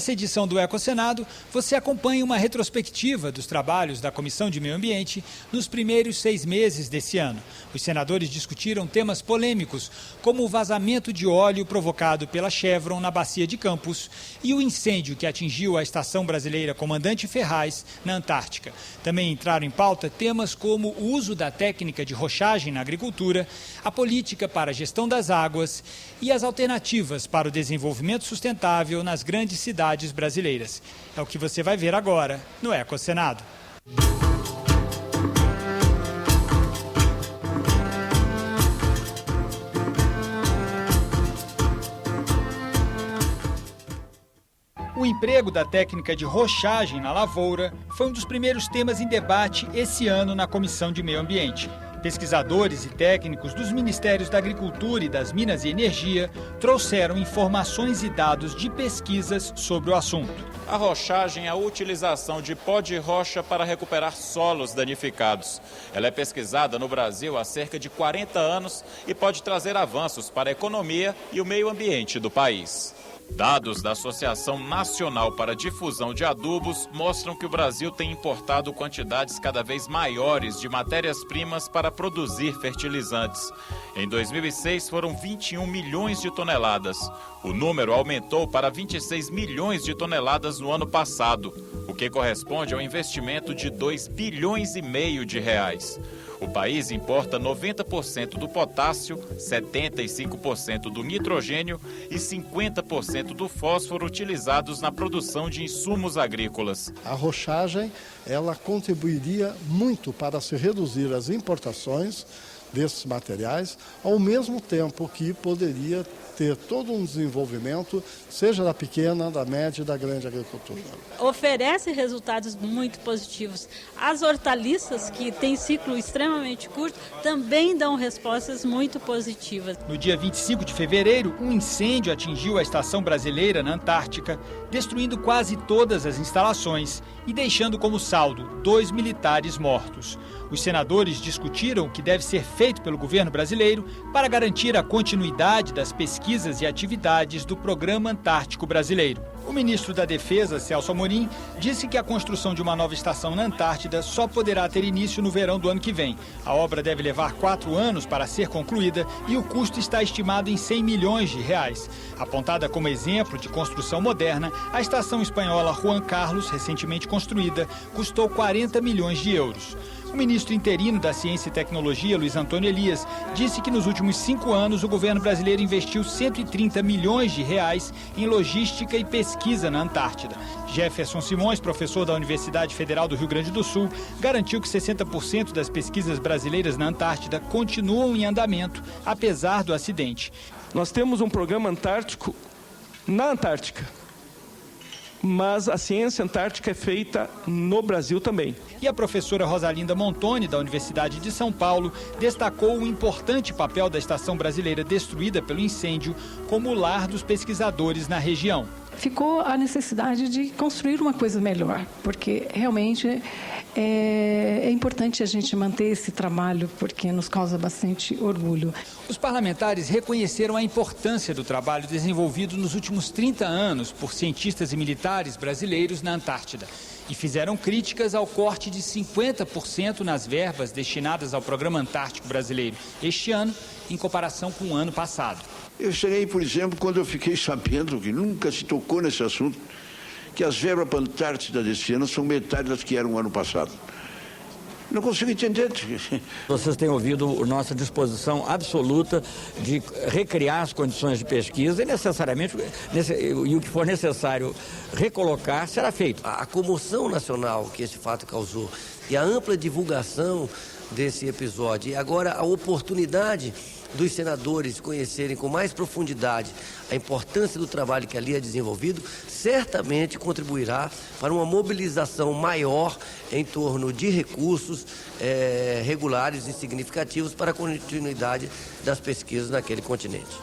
Nessa edição do EcoSenado, você acompanha uma retrospectiva dos trabalhos da Comissão de Meio Ambiente nos primeiros 6 meses desse ano. Os senadores discutiram temas polêmicos, como o vazamento de óleo provocado pela Chevron na Bacia de Campos e o incêndio que atingiu a Estação Brasileira Comandante Ferraz, na Antártica. Também entraram em pauta temas como o uso da técnica de rochagem na agricultura, a política para a gestão das águas e as alternativas para o desenvolvimento sustentável nas grandes cidades brasileiras. É o que você vai ver agora no EcoSenado. O emprego da técnica de rochagem na lavoura foi um dos primeiros temas em debate esse ano na Comissão de Meio Ambiente. Pesquisadores e técnicos dos Ministérios da Agricultura e das Minas e Energia trouxeram informações e dados de pesquisas sobre o assunto. A rochagem é a utilização de pó de rocha para recuperar solos danificados. Ela é pesquisada no Brasil há cerca de 40 anos e pode trazer avanços para a economia e o meio ambiente do país. Dados da Associação Nacional para a Difusão de Adubos mostram que o Brasil tem importado quantidades cada vez maiores de matérias-primas para produzir fertilizantes. Em 2006, foram 21 milhões de toneladas. O número aumentou para 26 milhões de toneladas no ano passado, o que corresponde ao investimento de 2,5 bilhões de reais. O país importa 90% do potássio, 75% do nitrogênio e 50% do fósforo utilizados na produção de insumos agrícolas. A rochagem, ela contribuiria muito para se reduzir as importações desses materiais, ao mesmo tempo que poderia ter todo um desenvolvimento, seja da pequena, da média e da grande agricultura. Oferece resultados muito positivos. As hortaliças, que têm ciclo extremamente curto, também dão respostas muito positivas. No dia 25 de fevereiro, um incêndio atingiu a Estação Brasileira na Antártica, destruindo quase todas as instalações e deixando como saldo 2 militares mortos. Os senadores discutiram o que deve ser feito pelo governo brasileiro para garantir a continuidade das pesquisas e atividades do Programa Antártico Brasileiro. O ministro da Defesa, Celso Amorim, disse que a construção de uma nova estação na Antártida só poderá ter início no verão do ano que vem. A obra deve levar 4 anos para ser concluída e o custo está estimado em 100 milhões de reais. Apontada como exemplo de construção moderna, a estação espanhola Juan Carlos, recentemente construída, custou 40 milhões de euros. O ministro interino da Ciência e Tecnologia, Luiz Antônio Elias, disse que nos últimos 5 anos o governo brasileiro investiu 130 milhões de reais em logística e pesquisa na Antártida. Jefferson Simões, professor da Universidade Federal do Rio Grande do Sul, garantiu que 60% das pesquisas brasileiras na Antártida continuam em andamento, apesar do acidente. Nós temos um programa antártico na Antártica, mas a ciência antártica é feita no Brasil também. E a professora Rosalinda Montoni, da Universidade de São Paulo, destacou o importante papel da Estação Brasileira destruída pelo incêndio como lar dos pesquisadores na região. Ficou a necessidade de construir uma coisa melhor, porque realmente é importante a gente manter esse trabalho, porque nos causa bastante orgulho. Os parlamentares reconheceram a importância do trabalho desenvolvido nos últimos 30 anos por cientistas e militares brasileiros na Antártida e fizeram críticas ao corte de 50% nas verbas destinadas ao Programa Antártico Brasileiro este ano, em comparação com o ano passado. Eu cheguei, por exemplo, quando eu fiquei sabendo que nunca se tocou nesse assunto, que as verbas para a Antártida desse ano são metade das que eram no ano passado. Não consigo entender. Vocês têm ouvido a nossa disposição absoluta de recriar as condições de pesquisa e necessariamente, e o que for necessário recolocar, será feito. A comoção nacional que esse fato causou e a ampla divulgação desse episódio e agora a oportunidade dos senadores conhecerem com mais profundidade a importância do trabalho que ali é desenvolvido, certamente contribuirá para uma mobilização maior em torno de recursos regulares e significativos para a continuidade das pesquisas naquele continente.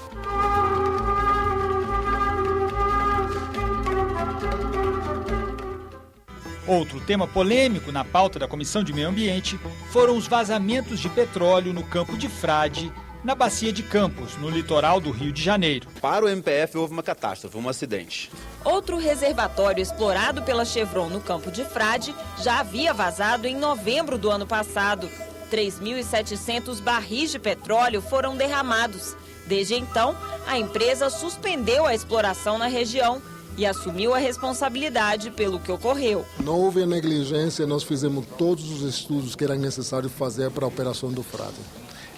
Outro tema polêmico na pauta da Comissão de Meio Ambiente foram os vazamentos de petróleo no campo de Frade, na Bacia de Campos, no litoral do Rio de Janeiro. Para o MPF houve uma catástrofe, um acidente. Outro reservatório explorado pela Chevron no Campo de Frade já havia vazado em novembro do ano passado. 3.700 barris de petróleo foram derramados. Desde então, a empresa suspendeu a exploração na região e assumiu a responsabilidade pelo que ocorreu. Não houve negligência, nós fizemos todos os estudos que eram necessários fazer para a operação do Frade.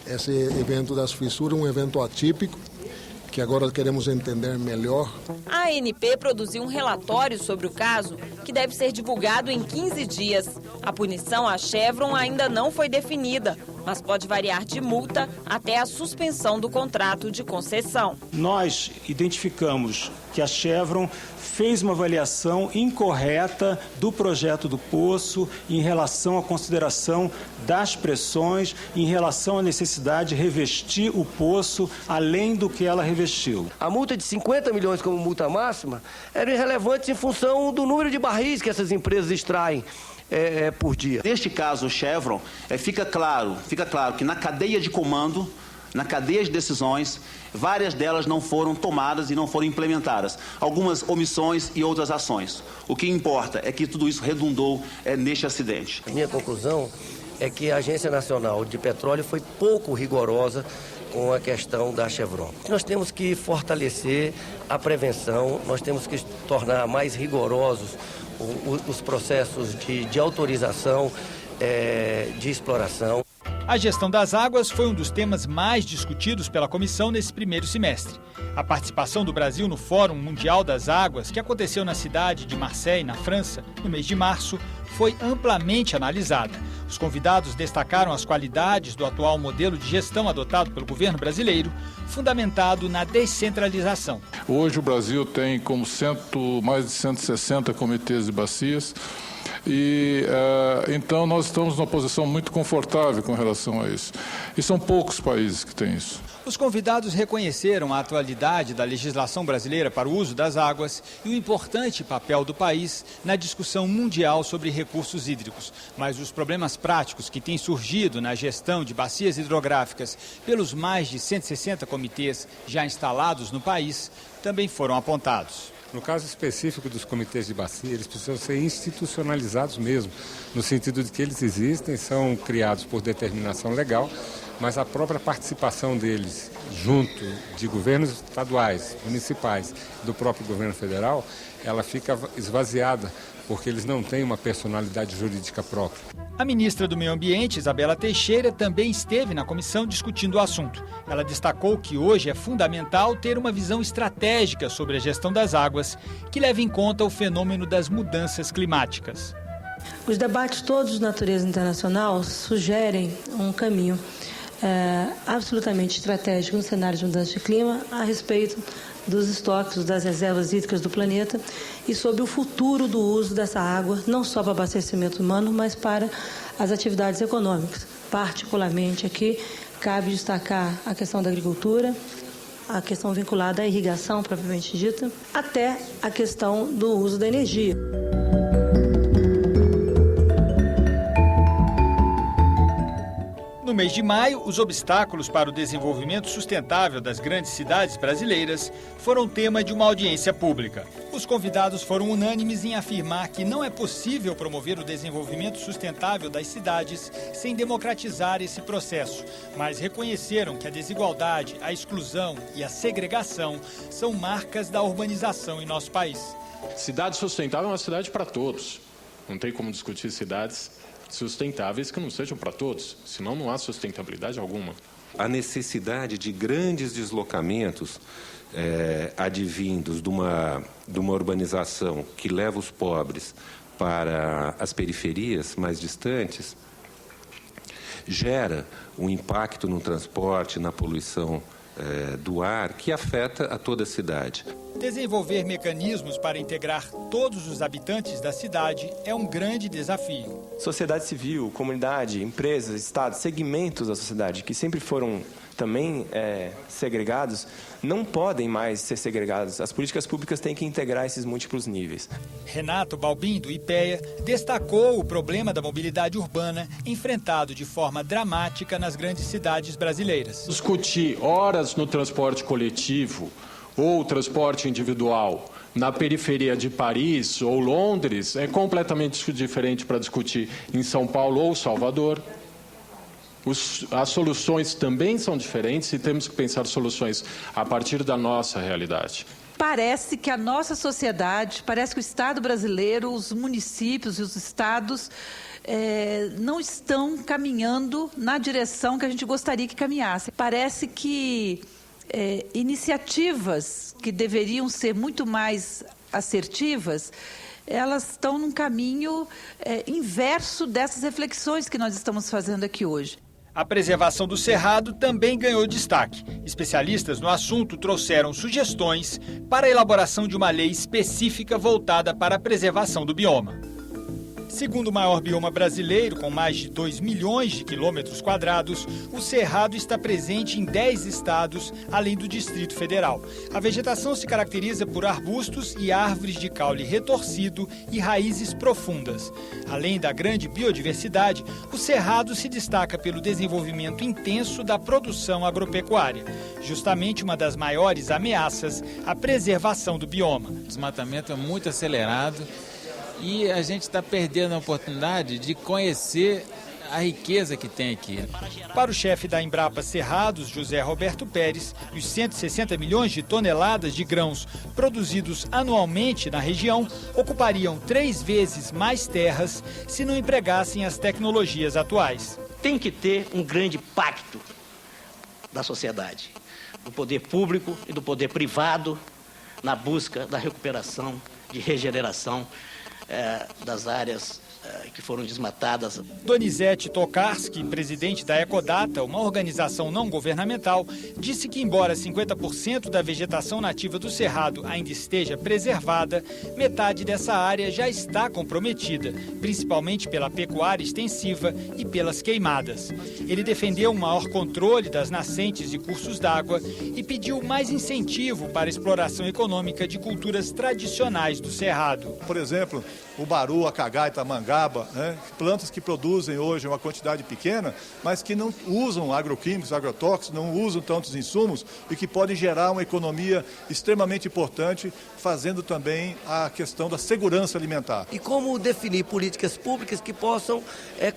Esse evento das fissuras é um evento atípico, que agora queremos entender melhor. A ANP produziu um relatório sobre o caso, que deve ser divulgado em 15 dias. A punição à Chevron ainda não foi definida, mas pode variar de multa até a suspensão do contrato de concessão. Nós identificamos que a Chevron fez uma avaliação incorreta do projeto do poço em relação à consideração das pressões, em relação à necessidade de revestir o poço além do que ela revestiu. A multa de 50 milhões como multa máxima era irrelevante em função do número de barris que essas empresas extraem por dia. Neste caso, o Chevron, fica claro que na cadeia de comando, na cadeia de decisões, várias delas não foram tomadas e não foram implementadas. Algumas omissões e outras ações. O que importa é que tudo isso redundou neste acidente. A minha conclusão é que a Agência Nacional de Petróleo foi pouco rigorosa com a questão da Chevron. Nós temos que fortalecer a prevenção, nós temos que tornar mais rigorosos os processos de autorização, de exploração. A gestão das águas foi um dos temas mais discutidos pela comissão nesse primeiro semestre. A participação do Brasil no Fórum Mundial das Águas, que aconteceu na cidade de Marseille, na França, no mês de março, foi amplamente analisada. Os convidados destacaram as qualidades do atual modelo de gestão adotado pelo governo brasileiro, fundamentado na descentralização. Hoje o Brasil tem como mais de 160 comitês de bacias. Então nós estamos numa posição muito confortável com relação a isso. E são poucos países que têm isso. Os convidados reconheceram a atualidade da legislação brasileira para o uso das águas e o importante papel do país na discussão mundial sobre recursos hídricos. Mas os problemas práticos que têm surgido na gestão de bacias hidrográficas pelos mais de 160 comitês já instalados no país também foram apontados. No caso específico dos comitês de bacia, eles precisam ser institucionalizados mesmo, no sentido de que eles existem, são criados por determinação legal, mas a própria participação deles junto de governos estaduais, municipais, do próprio governo federal, ela fica esvaziada, porque eles não têm uma personalidade jurídica própria. A ministra do Meio Ambiente, Isabela Teixeira, também esteve na comissão discutindo o assunto. Ela destacou que hoje é fundamental ter uma visão estratégica sobre a gestão das águas, que leve em conta o fenômeno das mudanças climáticas. Os debates todos de natureza internacional sugerem um caminho absolutamente estratégico no cenário de mudança de clima a respeito dos estoques, das reservas hídricas do planeta e sobre o futuro do uso dessa água, não só para abastecimento humano, mas para as atividades econômicas. Particularmente aqui, cabe destacar a questão da agricultura, a questão vinculada à irrigação propriamente dita, até a questão do uso da energia. No mês de maio, os obstáculos para o desenvolvimento sustentável das grandes cidades brasileiras foram tema de uma audiência pública. Os convidados foram unânimes em afirmar que não é possível promover o desenvolvimento sustentável das cidades sem democratizar esse processo, mas reconheceram que a desigualdade, a exclusão e a segregação são marcas da urbanização em nosso país. Cidade sustentável é uma cidade para todos. Não tem como discutir cidades sustentáveis que não sejam para todos, senão não há sustentabilidade alguma. A necessidade de grandes deslocamentos advindos de uma urbanização que leva os pobres para as periferias mais distantes gera um impacto no transporte, na poluição do ar, que afeta a toda a cidade. Desenvolver mecanismos para integrar todos os habitantes da cidade é um grande desafio. Sociedade civil, comunidade, empresas, Estado, segmentos da sociedade que sempre foram também segregados, não podem mais ser segregados. As políticas públicas têm que integrar esses múltiplos níveis. Renato Balbim, do IPEA, destacou o problema da mobilidade urbana enfrentado de forma dramática nas grandes cidades brasileiras. Discutir horas no transporte coletivo ou transporte individual na periferia de Paris ou Londres é completamente diferente para discutir em São Paulo ou Salvador. As soluções também são diferentes e temos que pensar soluções a partir da nossa realidade. Parece que a nossa sociedade, parece que o Estado brasileiro, os municípios e os estados não estão caminhando na direção que a gente gostaria que caminhasse. Parece que iniciativas que deveriam ser muito mais assertivas, elas estão num caminho inverso dessas reflexões que nós estamos fazendo aqui hoje. A preservação do cerrado também ganhou destaque. Especialistas no assunto trouxeram sugestões para a elaboração de uma lei específica voltada para a preservação do bioma. Segundo o maior bioma brasileiro, com mais de 2 milhões de quilômetros quadrados, o Cerrado está presente em 10 estados, além do Distrito Federal. A vegetação se caracteriza por arbustos e árvores de caule retorcido e raízes profundas. Além da grande biodiversidade, o Cerrado se destaca pelo desenvolvimento intenso da produção agropecuária, justamente uma das maiores ameaças à preservação do bioma. O desmatamento é muito acelerado. E a gente está perdendo a oportunidade de conhecer a riqueza que tem aqui. Para o chefe da Embrapa Cerrados, José Roberto Pérez, os 160 milhões de toneladas de grãos produzidos anualmente na região ocupariam 3 vezes mais terras se não empregassem as tecnologias atuais. Tem que ter um grande pacto da sociedade, do poder público e do poder privado, na busca da recuperação, de regeneração das áreas que foram desmatadas. Donizete Tokarski, presidente da Ecodata, uma organização não governamental, disse que embora 50% da vegetação nativa do Cerrado ainda esteja preservada, metade dessa área já está comprometida, principalmente pela pecuária extensiva e pelas queimadas. Ele defendeu um maior controle das nascentes e cursos d'água e pediu mais incentivo para a exploração econômica de culturas tradicionais do Cerrado. Por exemplo, o baru, a cagá, tamangaba, plantas que produzem hoje uma quantidade pequena, mas que não usam agroquímicos, agrotóxicos, não usam tantos insumos e que podem gerar uma economia extremamente importante, fazendo também a questão da segurança alimentar. E como definir políticas públicas que possam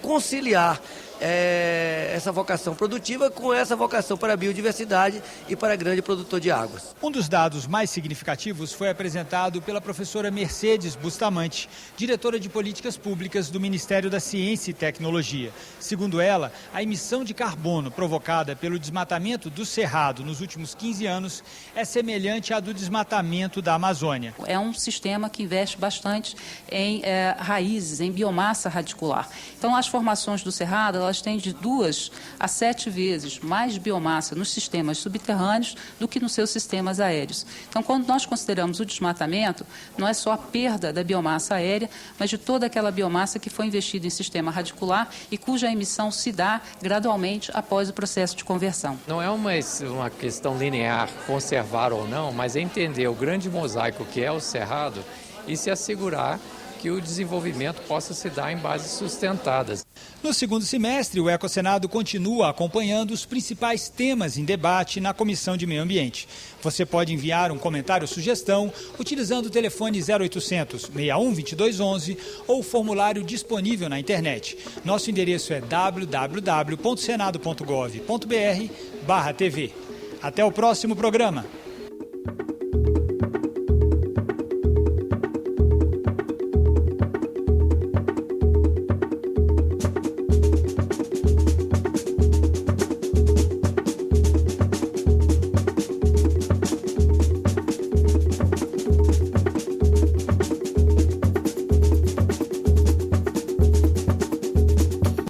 conciliar essa vocação produtiva com essa vocação para a biodiversidade e para grande produtor de águas. Um dos dados mais significativos foi apresentado pela professora Mercedes Bustamante, diretora de Políticas Públicas do Ministério da Ciência e Tecnologia. Segundo ela, a emissão de carbono provocada pelo desmatamento do Cerrado nos últimos 15 anos é semelhante à do desmatamento da Amazônia. É um sistema que investe bastante em raízes, em biomassa radicular. Então, as formações do Cerrado, elas têm de 2 a 7 vezes mais biomassa nos sistemas subterrâneos do que nos seus sistemas aéreos. Então, quando nós consideramos o desmatamento, não é só a perda da biomassa aérea, mas de toda aquela biomassa que foi investida em sistema radicular e cuja emissão se dá gradualmente após o processo de conversão. Não é uma questão linear, conservar ou não, mas é entender o grande mosaico que é o Cerrado e se assegurar que o desenvolvimento possa se dar em bases sustentadas. No segundo semestre, o Ecosenado continua acompanhando os principais temas em debate na Comissão de Meio Ambiente. Você pode enviar um comentário ou sugestão utilizando o telefone 0800 61 2211 ou o formulário disponível na internet. Nosso endereço é www.senado.gov.br/tv. Até o próximo programa.